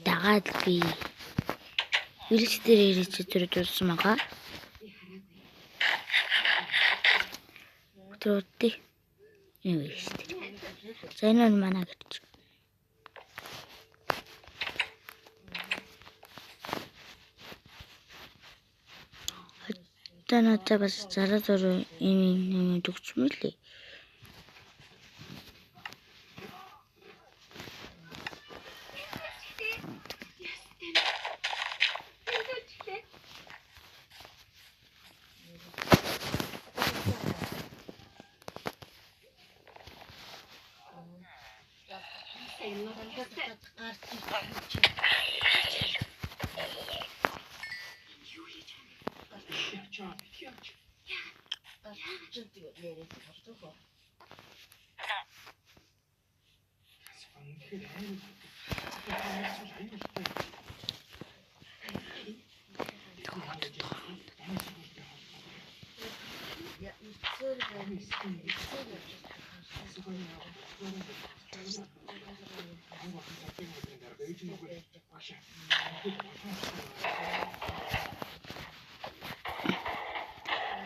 дагаад би вирус дээр ирээд зүрх дурсан байгаа. Өдрөдөө энэ вирус дээр. За энэ нь манай гэж. Надад бас зараа зураг энэ төгсмөлий.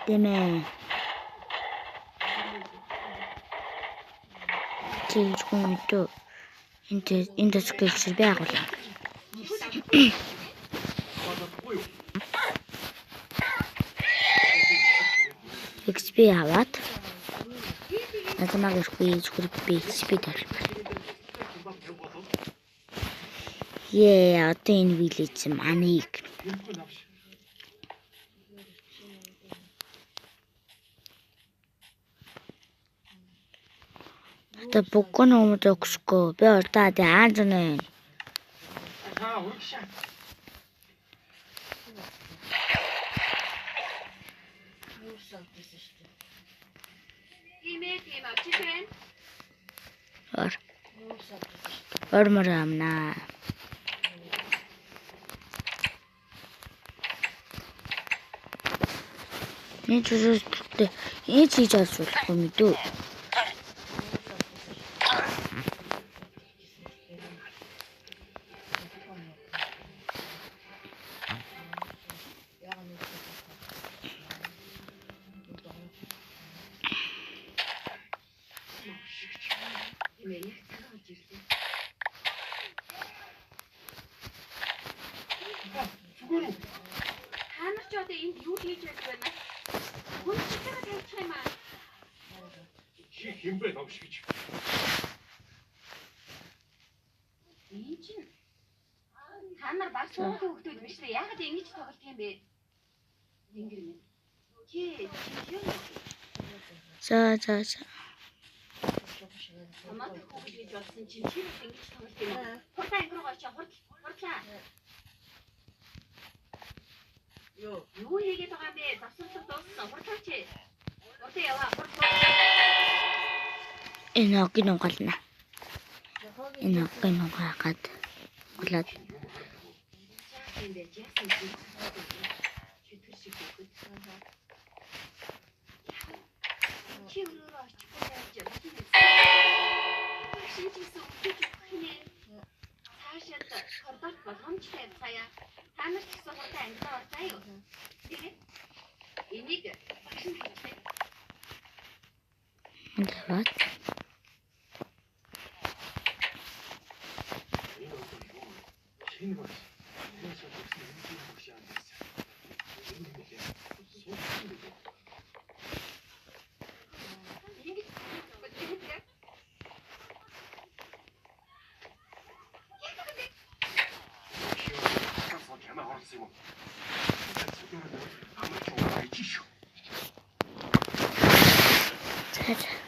Дэмэ. Тэгвэл энэ дэскрипшн байгуулаа. XP аваад надад зүгээр XP тавьлаа. Одоо энэ village маныг одоо бүгэн өмд өгсгөө би урдаа аанзна. Орморамна. Энэ зүйлтэй энэ чиж олсуулахгүй мэдүү. Та нар баг суугаад хөвгтүүд биш үү? Яагаад ингэж тоглох юм бэ? Ингэр минь. За. Хамаад хөвгөж гэж болсон чинь чи ингэж тоглох юм. Хурдан ингэ руу очиж хурдлаа. Юу хийгээд байгаа бэ? Завсарлаг дууссан. Хурдлаач. Урдаа яваа. Энэ огын унгална. Энэ огын унгаад голоод чи өөрөө очихгүй яаж юм. Шинжлэсэн үгтэй хинэ. Цаашаа коридорт боломжтой цаая. Та нар ч гэсэн хурдан ангилаа орцаа юу. Тэгээ. Энийг багш нь хэлсэн. даваад за